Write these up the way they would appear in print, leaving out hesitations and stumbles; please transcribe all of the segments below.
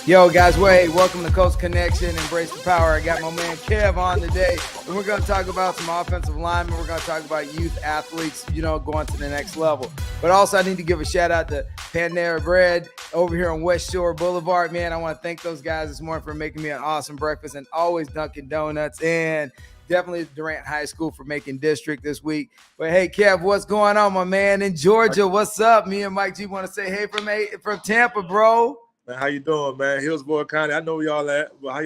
Yo, guys, hey, welcome to Coast Connection. Embrace the power. I got my man Kev on today, and we're going to talk about some offensive linemen. We're going to talk about youth athletes, going to the next level. But also, I need to give a shout out to Panera Bread over here on West Shore Boulevard. Man, I want to thank those guys this morning for making me an awesome breakfast, and always Dunkin' Donuts, and definitely Durant High School for making district this week. But hey, Kev, what's going on, my man? In Georgia, what's up? Me and Mike G want to say hey from Tampa, bro. Man, how you doing, man? Hillsborough County. I know y'all at, but how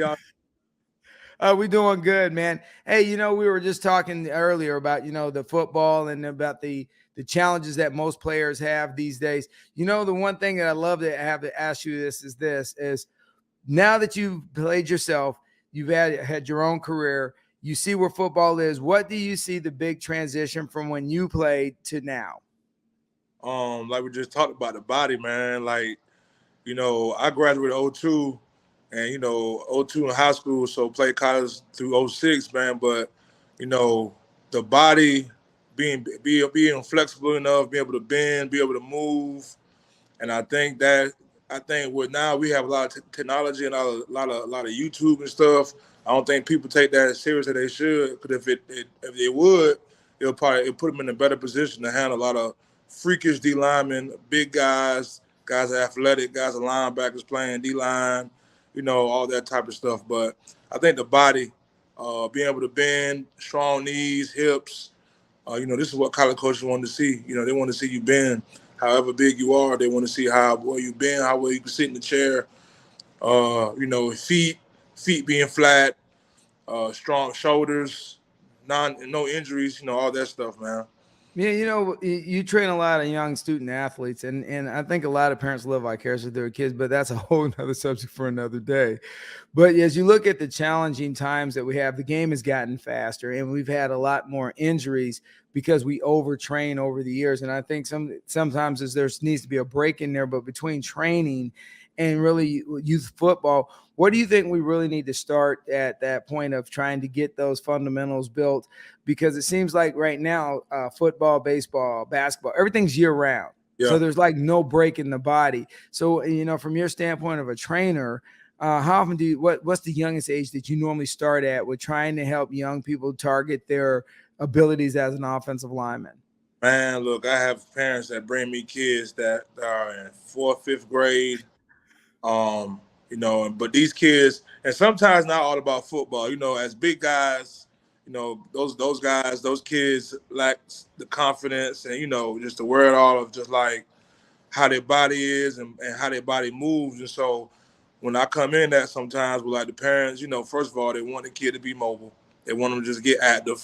y'all? We doing good, man. Hey, we were just talking earlier about, the football and about the challenges that most players have these days. The one thing that I love to have to ask you is now that you've played yourself, you've had your own career, you see where football is. What do you see the big transition from when you played to now? Like we just talked about the body, man. I graduated 02 and, 02 in high school, so played college through 06, man. But, the body being flexible enough, being able to bend, be able to move. And I think with now we have a lot of technology and a lot of YouTube and stuff. I don't think people take that as serious as they should. Because if they would, it'll put them in a better position to handle a lot of freakish D linemen, big guys are athletic, guys are linebackers playing D-line, all that type of stuff. But I think the body, being able to bend, strong knees, hips, this is what college coaches want to see. They want to see you bend. However big you are, they want to see how well you bend, how well you can sit in the chair. Feet being flat, strong shoulders, no injuries, all that stuff, man. Yeah, you train a lot of young student athletes, and I think a lot of parents live vicariously with their kids, but that's a whole other subject for another day. But as you look at the challenging times that we have, the game has gotten faster, and we've had a lot more injuries because we overtrain over the years. And I think sometimes there needs to be a break in there, but between training and really youth football, what do you think we really need to start at that point of trying to get those fundamentals built? Because it seems like right now, football, baseball, basketball, everything's year round. Yeah. So there's like no break in the body. So, from your standpoint of a trainer, how often what's the youngest age that you normally start at with trying to help young people target their abilities as an offensive lineman? Man, look, I have parents that bring me kids that are in 4th, 5th grade. But these kids, and sometimes not all about football, as big guys, those kids lack the confidence and, just the wherewithal of just like how their body is and how their body moves. And so when I come in that sometimes with like the parents, first of all, they want the kid to be mobile. They want them to just get active.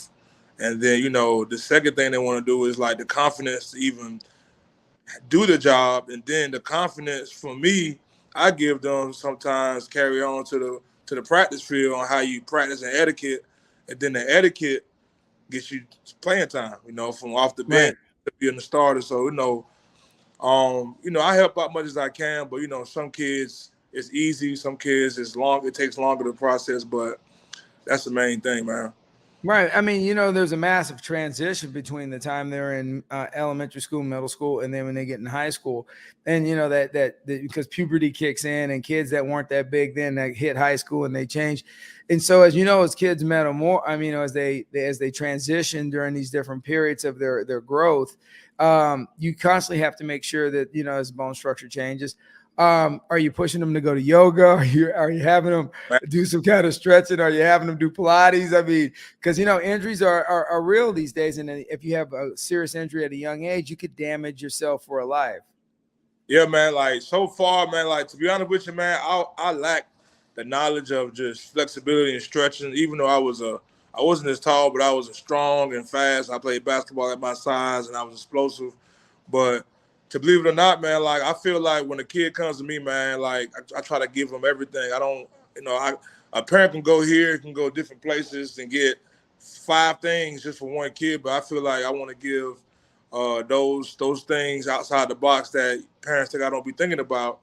And then, the second thing they want to do is like the confidence to even do the job. And then the confidence for me, I give them sometimes carry on to the practice field on how you practice and etiquette. And then the etiquette gets you playing time, from off the bench to being the starter. So, I help out much as I can, but, some kids it's easy. Some kids it takes longer to process, but that's the main thing, man. Right. I mean, there's a massive transition between the time they're in elementary school, middle school, and then when they get in high school. And, that because puberty kicks in and kids that weren't that big then that hit high school and they change. And so, as as kids as they transition during these different periods of their growth, you constantly have to make sure that, as bone structure changes. Are you pushing them to go to yoga? Are you having them do some kind of stretching? Are you having them do Pilates? I mean, because injuries are real these days, and if you have a serious injury at a young age, you could damage yourself for a life. Yeah, man. Like so far, man. Like to be honest with you, man, I lack the knowledge of just flexibility and stretching. Even though I wasn't as tall, but I was strong and fast. I played basketball at my size, and I was explosive, but to believe it or not, man, like I feel like when a kid comes to me, man, like I try to give them everything. I don't, a parent can go here, can go different places and get 5 things just for one kid, but I feel like I want to give those things outside the box that parents think I don't be thinking about.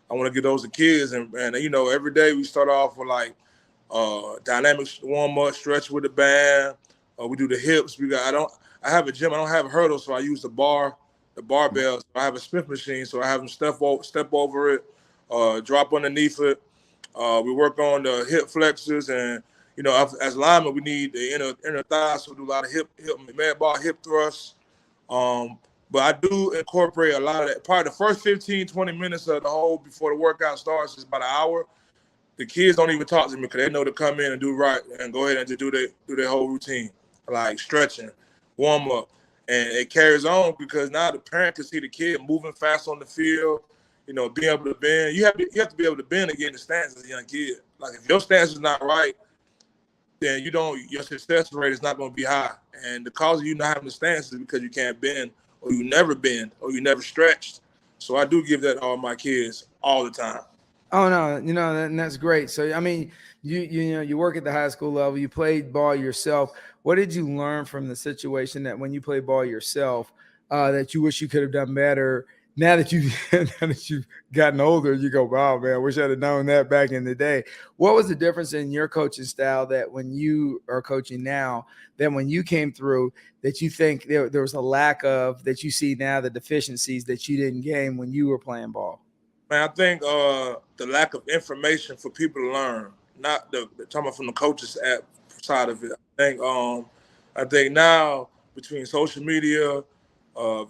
I want to give those to kids, and every day we start off with like dynamic warm up, stretch with the band. We do the hips. I have a gym. I don't have hurdles, so I use the barbell. So I have a Smith machine, so I have them step over it, drop underneath it, We work on the hip flexors, and as linemen, we need the inner thighs. So we do a lot of hip med ball, hip thrusts. But I do incorporate a lot of that. Probably the first 15, 20 minutes of the whole before the workout starts is about an hour. The kids don't even talk to me because they know to come in and do right and go ahead and just do their whole routine, like stretching, warm up, and it carries on because now the parent can see the kid moving fast on the field. Being able to bend. You have to be able to bend to get in the stance as a young kid. Like if your stance is not right, then your success rate is not going to be high. And the cause of you not having the stance is because you can't bend, or you never bend, or you never stretched. So I do give that to all my kids all the time. Oh no, and that's great. So I mean, you work at the high school level. You played ball yourself. What did you learn from the situation that when you play ball yourself, that you wish you could have done better? Now that you've gotten older, you go, wow, man, I wish I'd have known that back in the day. What was the difference in your coaching style that when you are coaching now, that when you came through, that you think there was a lack of, that you see now, the deficiencies that you didn't gain when you were playing ball? Man, I think the lack of information for people to learn, not talking about from the coaches side of it. I think now between social media, so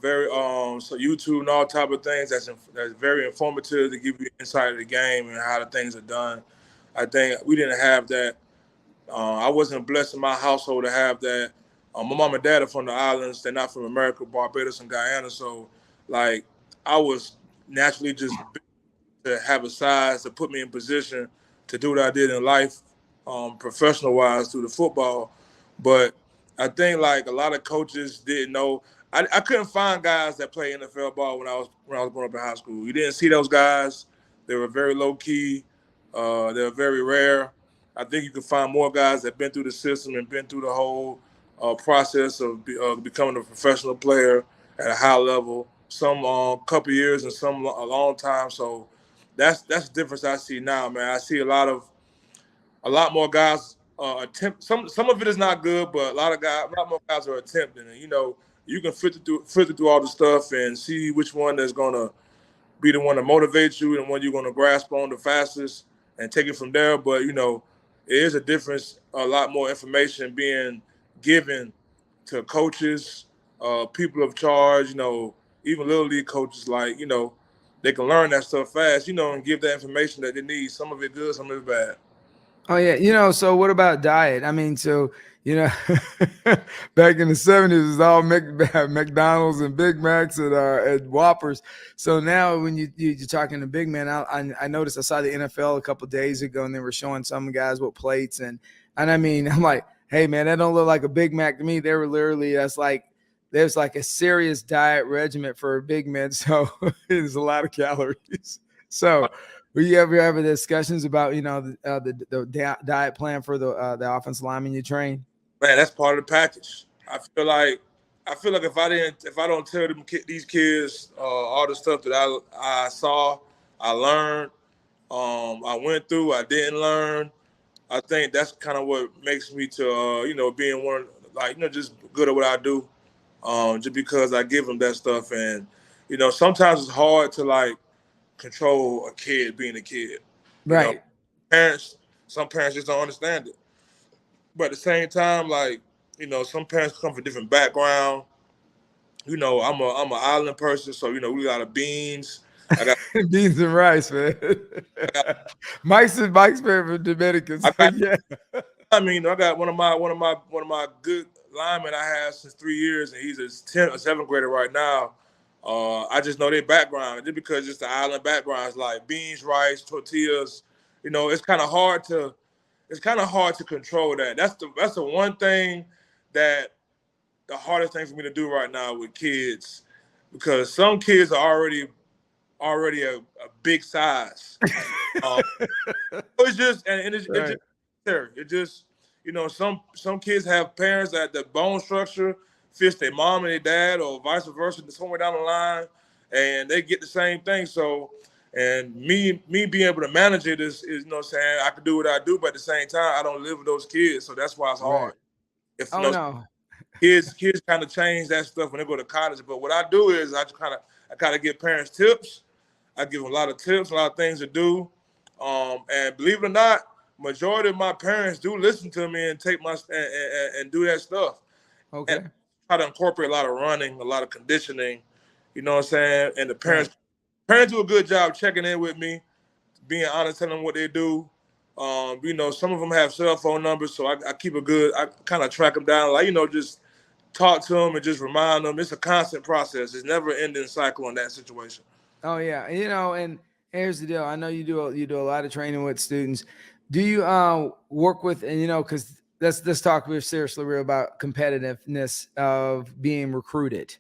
YouTube and all type of things, that's very informative to give you insight of the game and how the things are done. I think we didn't have that. I wasn't blessed in my household to have that. My mom and dad are from the islands; they're not from America, Barbados and Guyana. So, like, I was naturally just to have a size to put me in position to do what I did in life, professional wise through the football. But I think like a lot of coaches didn't know. I couldn't find guys that play NFL ball when I was growing up in high school. You didn't see those guys. They were very low key. They were very rare. I think you can find more guys that been through the system and been through the whole process of becoming a professional player at a high level. Some couple years and some a long time. So that's the difference I see now, man. I see a lot more guys attempt. Some of it is not good, but a lot more guys are attempting. And you can filter through all the stuff and see which one that's gonna be the one to motivate you and one you're gonna grasp on the fastest and take it from there. But it is a difference. A lot more information being given to coaches, people of charge. Even little league coaches, like they can learn that stuff fast. And give that information that they need. Some of it good, some of it bad. Oh yeah, so what about diet? I mean, so back in the 70s, it was all McDonald's and Big Macs and Whoppers. So now, when you're talking to big man, I noticed I saw the NFL a couple of days ago, and they were showing some guys with plates, and I mean, I'm like, hey man, that don't look like a Big Mac to me. They were literally there's like a serious diet regimen for a big man, so there's a lot of calories. So. Will you ever have discussions about the diet plan for the offensive lineman you train? Man, that's part of the package. I feel like if I don't tell these kids all the stuff that I saw, I learned, I went through, I didn't learn. I think that's kind of what makes me to being one just good at what I do, just because I give them that stuff. And sometimes it's hard to control a kid being a kid. Right. Some parents just don't understand it. But at the same time, some parents come from different background. I'm an island person, so we got a beans. I got beans and rice, man. Mike's favorite Dominican. So yeah. I got one of my good linemen I had since 3 years, and he's a 7th grader right now. I just know their background, just because it's the island backgrounds, like beans, rice, tortillas. It's kind of hard to control that. That's the one thing that the hardest thing for me to do right now with kids, because some kids are already a big size. It's just right. It just some kids have parents that the bone structure fits their mom and their dad, or vice versa, somewhere down the line, and they get the same thing. So, and me being able to manage it is saying, I can do what I do, but at the same time, I don't live with those kids, so that's why it's hard. Right. No. Kids kind of change that stuff when they go to college. But what I do is I kind of give parents tips. I give them a lot of tips, a lot of things to do. And believe it or not, majority of my parents do listen to me and take my and do that stuff. And Okay. try to incorporate a lot of running, a lot of conditioning. You know what I'm saying? And the Right. parents do a good job checking in with me, being honest, telling them what they do. You know, some of them have cell phone numbers, so I keep I kind of track them down, like, you know, just talk to them and just remind them. It's a constant process. It's never ending cycle in that situation. Oh yeah, you know, and here's the deal. I know you do a lot of training with students. Do you work with, and you know, because let's talk real seriously real about competitiveness of being recruited.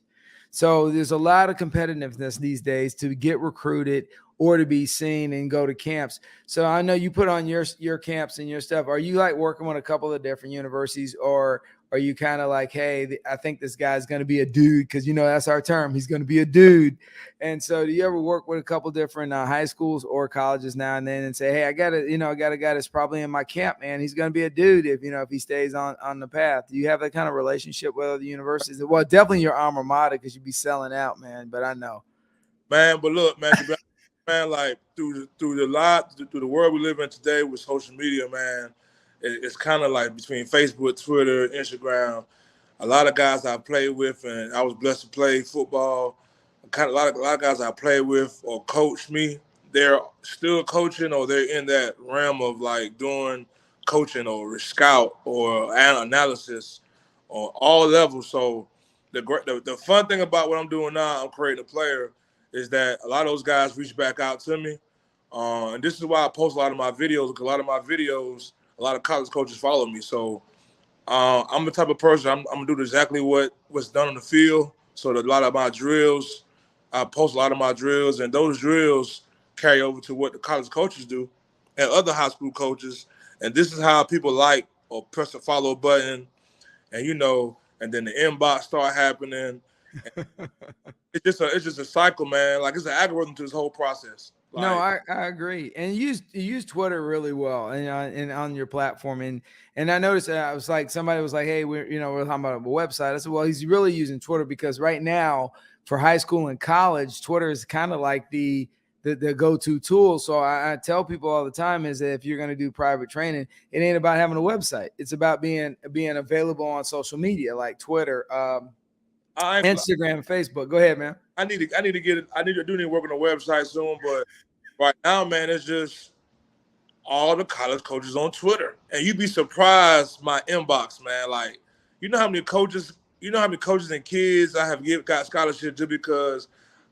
So there's a lot of competitiveness these days to get recruited or to be seen and go to camps. So I know you put on your camps and your stuff. Are you like working with a couple of different universities, or are you kind of like, hey, I think this guy's going to be a dude, because you know that's our term. He's going to be a dude. And so, do you ever work with a couple different high schools or colleges now and then and say, hey, I got a guy that's probably in my camp, man. He's going to be a dude if he stays on the path. Do you have that kind of relationship with other universities? Well, definitely your alma mater, because you'd be selling out, man. But I know, Man, but look, man, to be honest, man, like through the world we live in today with social media, man, it's kind of like between Facebook, Twitter, Instagram. A lot of guys I played with, and I was blessed to play football. Kind of a lot of guys I played with or coached me. They're still coaching, or they're in that realm of like doing coaching or scout or analysis on all levels. So the fun thing about what I'm doing now, I'm creating a player, is that a lot of those guys reach back out to me. And this is why I post a lot of my videos, because a lot of my videos, a lot of college coaches follow me. So I'm the type of person, I'm gonna do exactly what's done on the field. So that a lot of my drills, I post a lot of my drills, and those drills carry over to what the college coaches do and other high school coaches. And this is how people like or press the follow button, and you know, and then the inbox start happening. It's just a cycle, man. Like, it's an algorithm to this whole process. no, Like, I agree. And you use Twitter really well and on your platform. And I noticed I was like, somebody was like, hey, we're talking about a website. I said, well, he's really using Twitter, because right now for high school and college, Twitter is kind of like the go-to tool. So I tell people all the time is that if you're going to do private training, it ain't about having a website. It's about being available on social media like Twitter, I ain't, Instagram, Facebook. Go ahead, man. I need to get it. I need to do need to work on the website soon, but right now, man, it's just all the college coaches on Twitter, and you'd be surprised my inbox, man. Like, you know how many coaches and kids I have got scholarships just because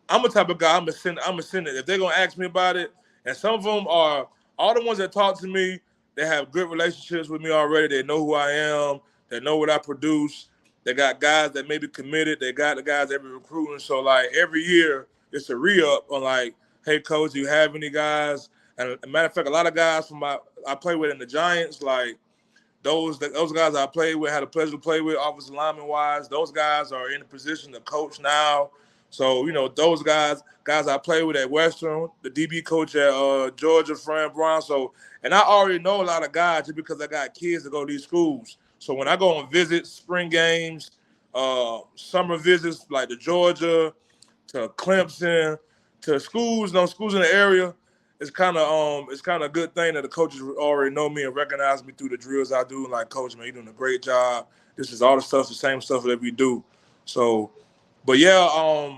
I'm the type of guy. I'm a send it. If they're gonna ask me about it, and some of them are all the ones that talk to me. They have good relationships with me already. They know who I am. They know what I produce. They got guys that may be committed. They got the guys that be recruiting. So like every year, it's a re-up on like, hey coach, do you have any guys? And as a matter of fact, a lot of guys I play with in the Giants, like those guys I played with, had a pleasure to play with, offensive lineman wise. Those guys are in a position to coach now. So, you know, those guys I play with at Western, the DB coach at Georgia, Fran Brown. So, and I already know a lot of guys just because I got kids that go to these schools. So when I go on visits, spring games, summer visits like to Georgia, to Clemson, to schools, schools in the area, it's kind of a good thing that the coaches already know me and recognize me through the drills I do. Like, coach, man, you're doing a great job. This is all the same stuff that we do. So, but yeah,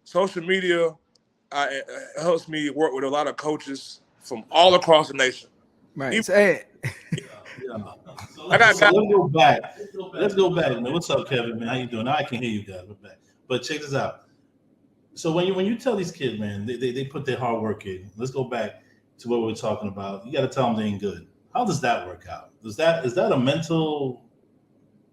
social media helps me work with a lot of coaches from all across the nation. Right. Even, So, hey, Yeah. I got So guys. let's go back. Let's go back, man. What's up, Kevin? Man, how you doing? Now I can hear you guys. We're back. But check this out. So when you tell these kids, man, they put their hard work in. Let's go back to what we were talking about. You got to tell them they ain't good. How does that work out? Is that a mental,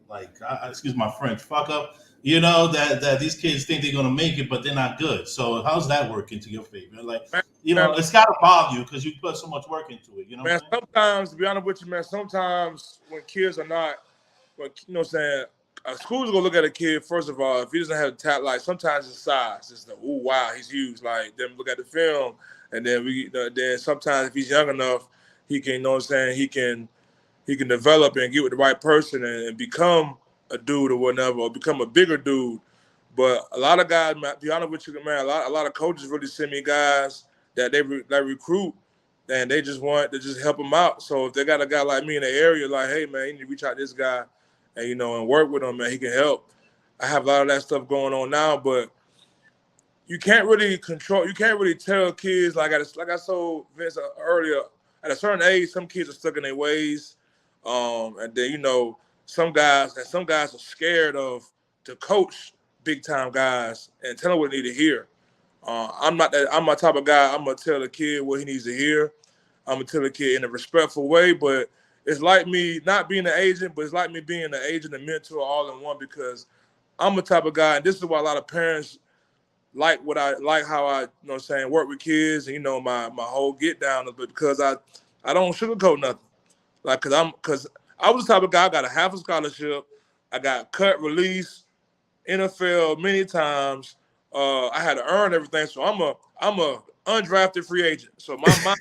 like, excuse my French, fuck up? You know that these kids think they're gonna make it, but they're not good. So how's that work into your favor? Like, Man, you man, know, it's got to bother you because you put so much work into it. You know what man, I'm saying? sometimes, to be honest with you, man, sometimes when kids are not, you know what I'm saying, school's gonna look at a kid, first of all, if he doesn't have the talent, like sometimes his size, it's like, oh, wow, he's huge. Like, then look at the film, and then then sometimes if he's young enough, he can, you know what I'm saying, he can develop and get with the right person and become a dude or whatever, or become a bigger dude. But a lot of guys, man, to be honest with you, man, a lot of coaches really send me guys that they recruit and they just want to just help them out. So if they got a guy like me in the area, like, hey man, you need to reach out to this guy, and and work with him, man, he can help. I have a lot of that stuff going on now, but you can't really control. You can't really tell kids like I told Vince earlier. At a certain age, some kids are stuck in their ways, and then some guys are scared of to coach big time guys and tell them what they need to hear. I'm not that. I'm my type of guy. I'm gonna tell the kid what he needs to hear. I'm gonna tell the kid in a respectful way, but it's like me not being an agent, but it's like me being an agent and mentor all in one, because I'm the type of guy, and this is why a lot of parents like how I work with kids, and my whole get down, but because I don't sugarcoat nothing. Like because I was the type of guy, I got a half a scholarship, I got cut, release, NFL many times. I had to earn everything, so I'm a undrafted free agent. So my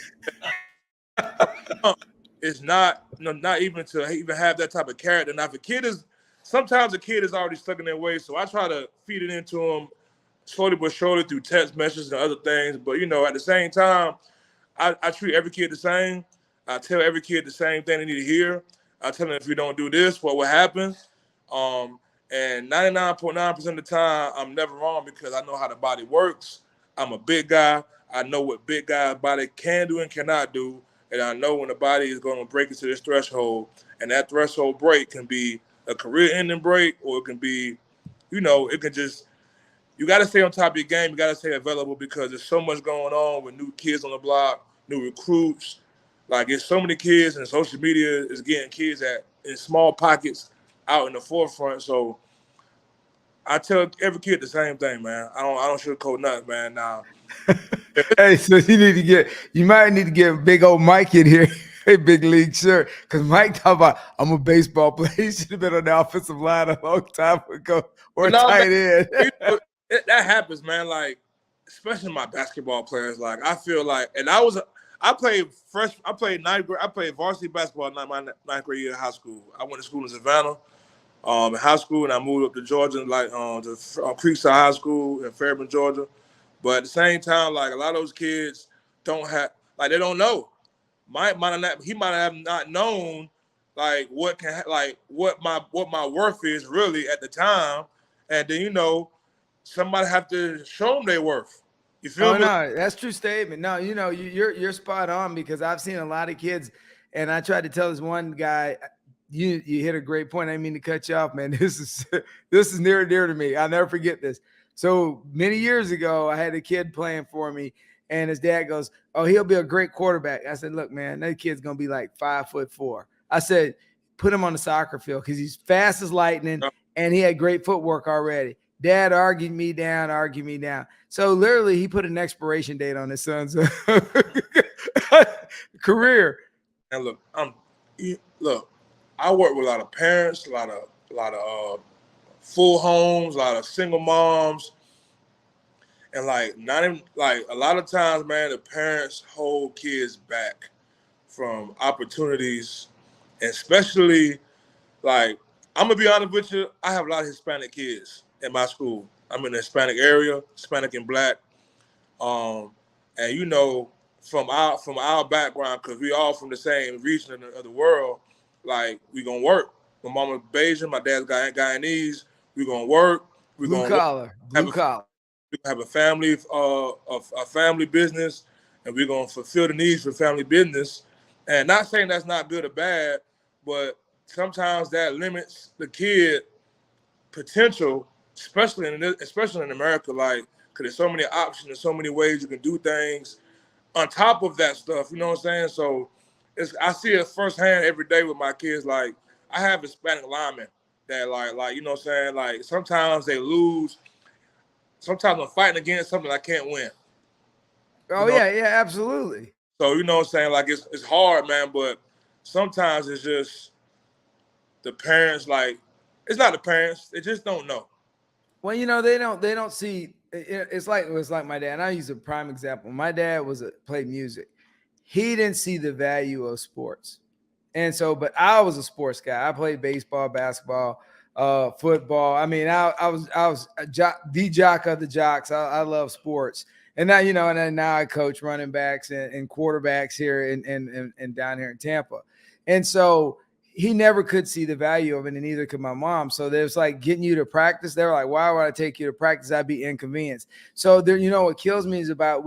mind is not even to even have that type of character. Now, if sometimes a kid is already stuck in their ways, so I try to feed it into them slowly but surely through text messages and other things. But at the same time, I treat every kid the same. I tell every kid the same thing they need to hear. I tell them, if you don't do this, what will happen? And 99.9% of the time, I'm never wrong, because I know how the body works. I'm a big guy. I know what big guy's body can do and cannot do. And I know when the body is going to break into this threshold. And that threshold break can be a career-ending break, or it can be, it can just, you got to stay on top of your game. You got to stay available, because there's so much going on with new kids on the block, new recruits. Like, there's so many kids, and social media is getting kids in small pockets out in the forefront. So I tell every kid the same thing, man. I don't sugarcoat nothing, man. Now, hey, so you might need to get big old Mike in here, a big league shirt, because Mike talk about, I'm a baseball player. He should have been on the offensive line a long time ago, or tight end. That happens, man. Like, especially my basketball players. Like, I feel like, and I played ninth grade. I played varsity basketball in my ninth grade year of high school. I went to school in Savannah, in high school, and I moved up to Georgia, like to Creekside High School in Fairburn, Georgia. But at the same time, like, a lot of those kids they don't know. He might have not known like what my worth is really at the time, and then somebody have to show them their worth. You feel me? No, that's true statement. No, you're spot on, because I've seen a lot of kids, and I tried to tell this one guy, you hit a great point. I didn't mean to cut you off, man. This is near and dear to me. I'll never forget this. So many years ago, I had a kid playing for me, and his dad goes, "Oh, he'll be a great quarterback." I said, "Look, man, that kid's gonna be like 5'4". I said, "Put him on the soccer field, because he's fast as lightning, and he had great footwork already." Dad argued me down. So literally, he put an expiration date on his son's career. And look, I work with a lot of parents, a lot of full homes, a lot of single moms, and not even a lot of times, man, the parents hold kids back from opportunities, and especially I'm gonna be honest with you, I have a lot of Hispanic kids in my school. I'm in the Hispanic area, Hispanic and Black, and from our background, because we all from the same region of the world, we gonna work. My mama Bayesian, my dad's Guyanese. We gonna work. We blue collar. We have a family, a family business, and we're gonna fulfill the needs for family business. And not saying that's not good or bad, but sometimes that limits the kid potential, especially in America, because there's so many options and so many ways you can do things on top of that stuff. You know what I'm saying? So I see it firsthand every day with my kids. Like, I have Hispanic linemen that you know what I'm saying? Like, sometimes they lose. Sometimes I'm fighting against something I can't win. Oh, yeah, absolutely. So, you know what I'm saying? Like, it's hard, man, but sometimes it's just the parents, it's not the parents, they just don't know. Well, they don't see. It's like my dad. And I use a prime example. My dad played music. He didn't see the value of sports, and so. But I was a sports guy. I played baseball, basketball, football. I mean, I was the jock of the jocks. I love sports, And now, and then now I coach running backs and quarterbacks here and down here in Tampa. And so he never could see the value of it, and neither could my mom. So there's like getting you to practice. They were like, why would I take you to practice? I'd be inconvenienced. So there, what kills me is about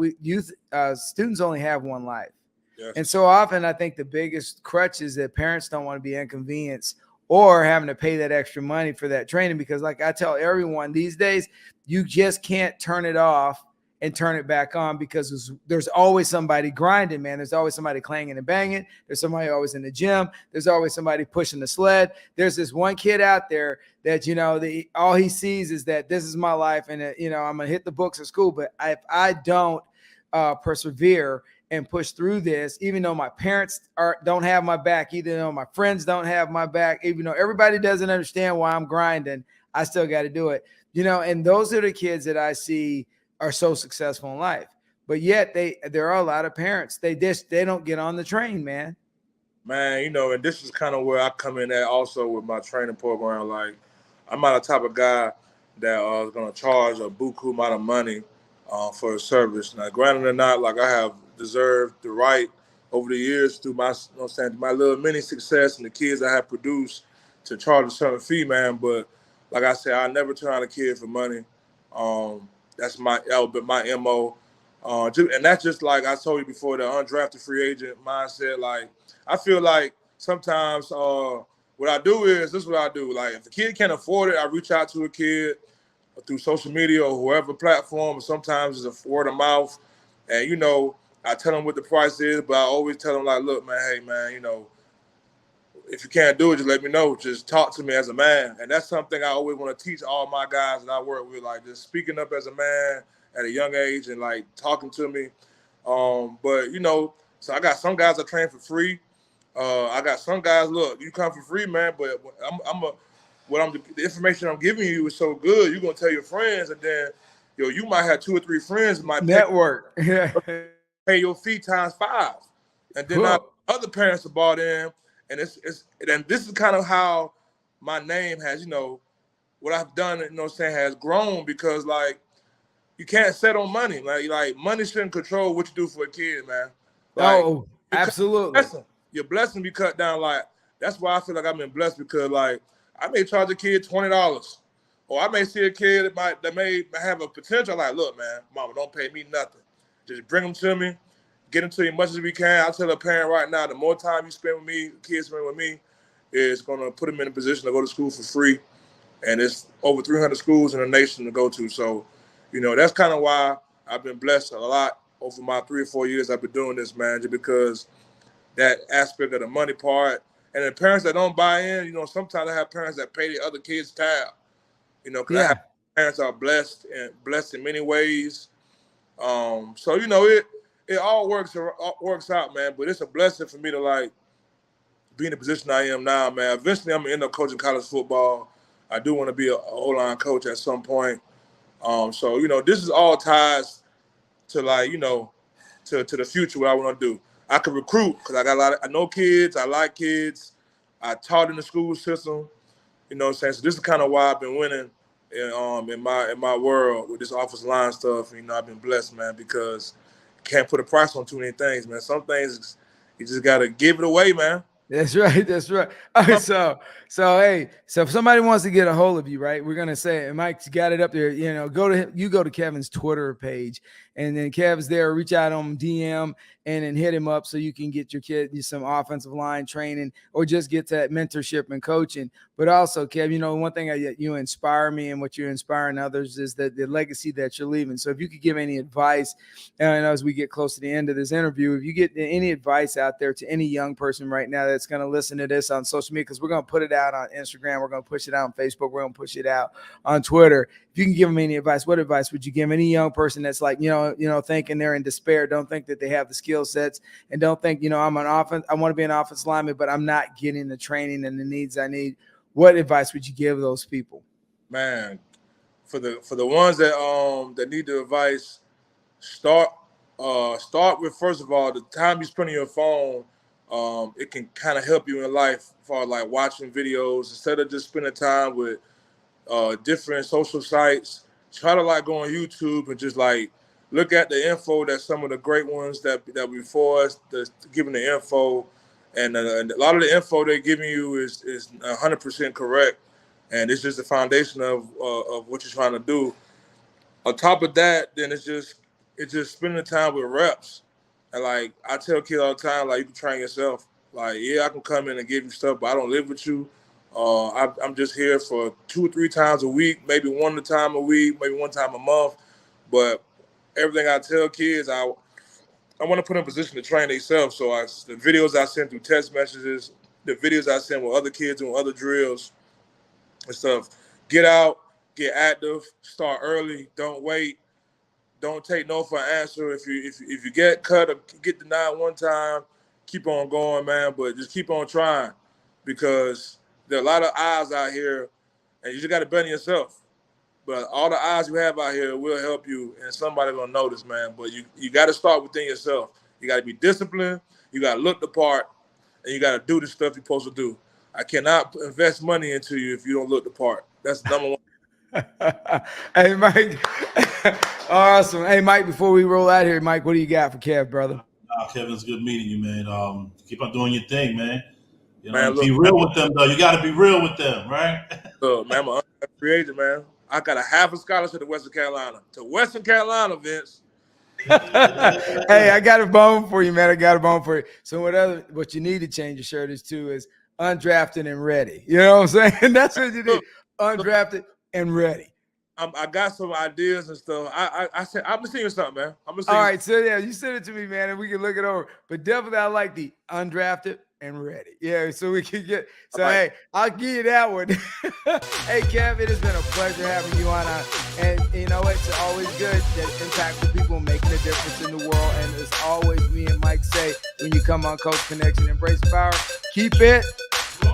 students only have one life. Yes. And so often I think the biggest crutch is that parents don't want to be inconvenienced or having to pay that extra money for that training, because like I tell everyone these days, you just can't turn it off and turn it back on, because there's always somebody grinding, man. There's always somebody clanging and banging. There's somebody always in the gym. There's always somebody pushing the sled. There's this one kid out there that, all he sees is that this is my life, and I'm going to hit the books at school. But if I don't persevere and push through this, even though my parents don't have my back, even though my friends don't have my back, even though everybody doesn't understand why I'm grinding, I still got to do it. And those are the kids that I see are so successful in life. But yet there are a lot of parents, they don't get on the train, man. Man, and this is kind of where I come in at also with my training program. Like, I'm not the type of guy that is going to charge a buku amount of money for a service. Now, granted or not, like, I have deserved the right over the years through my, my little mini success and the kids I have produced to charge a certain fee, man. But like I said, I never turn on a kid for money. That's my MO. And that's just like I told you before, the undrafted free agent mindset. Like, I feel like sometimes what I do is, this is what I do. Like, if the kid can't afford it, I reach out to a kid through social media or whoever platform. Sometimes it's a word of mouth. And, I tell them what the price is, but I always tell them, like, look, man, hey, man, if you can't do it, just let me know. Just talk to me as a man. And that's something I always want to teach all my guys that I work with, like, just speaking up as a man at a young age and, like, talking to me. But, so I got some guys that train for free. I got some guys, look, you come for free, man, but the information I'm giving you is so good, you're going to tell your friends, and then, you might have 2 or 3 friends might network. Pay your fee times 5. And then other parents are bought in. And and this is kind of how my name has, what I've done, has grown, because, like, you can't set on money. Like money shouldn't control what you do for a kid, man. Like, absolutely. Your blessing be cut down. Like, that's why I feel like I've been blessed, because, like, I may charge a kid $20, or I may see a kid that may have a potential. Like, look, man, mama, don't pay me nothing. Just bring them to me. Get them to you as much as we can. I'll tell a parent right now, the more time you spend with me, kids spend with me, is going to put them in a position to go to school for free. And it's over 300 schools in the nation to go to. So, that's kind of why I've been blessed a lot over my 3 or 4 years I've been doing this, man, just because that aspect of the money part. And the parents that don't buy in, sometimes I have parents that pay the other kids' tab. Because I have parents that are blessed in many ways. So, it all works out, man. But it's a blessing for me to, like, be in the position I am now, man. Eventually, I'm gonna end up coaching college football. I do want to be a O-line coach at some point. So, this is all ties to, like, to the future, what I want to do. I can recruit, because I know kids. I like kids. I taught in the school system. So this is kind of why I've been winning in my world with this offensive line stuff. I've been blessed, man, because can't put a price on too many things, man. Some things you just gotta give it away, man. That's right. That's right. All right, so hey, so if somebody wants to get a hold of you, right, we're gonna say, and Mike's got it up there. Go to Kevin's Twitter page, and then Kev's there. Reach out on him, DM, and then hit him up so you can get your kid some offensive line training, or just get that mentorship and coaching. But also, Kev, one thing you inspire me, and what you're inspiring others is that the legacy that you're leaving. So if you could give any advice, and as we get close to the end of this interview, if you get any advice out there to any young person right now that's going to listen to this on social media, because we're going to put it out on Instagram, we're going to push it out on Facebook, we're going to push it out on Twitter. If you can give them any advice, what advice would you give any young person that's like, thinking they're in despair, don't think that they have the skill sets, and don't think, I'm an offense, I want to be an offensive lineman, but I'm not getting the training and the needs I need. What advice would you give those people? Man, for the ones that need the advice, start with, first of all, the time you spend on your phone. It can kind of help you in life, for like watching videos instead of just spending time with different social sites. Try to, like, go on YouTube and just, like, look at the info that some of the great ones that before us that's giving the info, and a lot of the info they're giving you is 100% correct, and it's just the foundation of what you're trying to do. On top of that, then it's just spending time with reps. And like I tell kids all the time, like you can train yourself. Like, yeah, I can come in and give you stuff, but I don't live with you. I'm just here for 2 or 3 times a week, maybe one time a week, maybe one time a month. But everything I tell kids, I want to put in a position to train themselves. So the videos I send through text messages, the videos I send with other kids doing other drills and stuff. Get out, get active, start early, don't wait. Don't take no for an answer. If you get cut or get denied one time, keep on going, man. But just keep on trying, because there are a lot of eyes out here, and you just got to bet on yourself. But all the eyes you have out here will help you, and somebody gonna notice, man. But you got to start within yourself. You got to be disciplined. You got to look the part, and you got to do the stuff you're supposed to do. I cannot invest money into you if you don't look the part. That's number one. Hey, Mike. Awesome. Hey, Mike, before we roll out here, Mike, what do you got for Kev, brother? Kevin, it's good meeting you, man. Keep on doing your thing, man. You know, Man, look, be real with them, though. You got to be real with them, right? Look, man, I'm an free agent, man. I got a half a scholarship to Western Carolina. To Western Carolina, Vince. Hey, I got a bone for you, man. I got a bone for you. So what you need to change your shirt is undrafted and ready. You know what I'm saying? That's what you need. Undrafted and ready. I got some ideas and stuff. I said I'm gonna send you something, man. I'm gonna All right, so yeah, you send it to me, man, and we can look it over. But definitely, I like the undrafted and ready. Yeah, so we can get. So hey, I'll give you that one. Hey, Kev, it has been a pleasure having you on. And you know it's always good that impactful people making a difference in the world. And as always, me and Mike say, when you come on Coach Connection, embrace power, keep it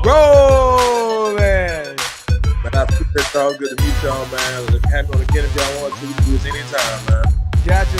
rolling. Man, I appreciate y'all. Good to meet y'all, man. Happy on again if y'all want to. Do this anytime, man. Gotcha.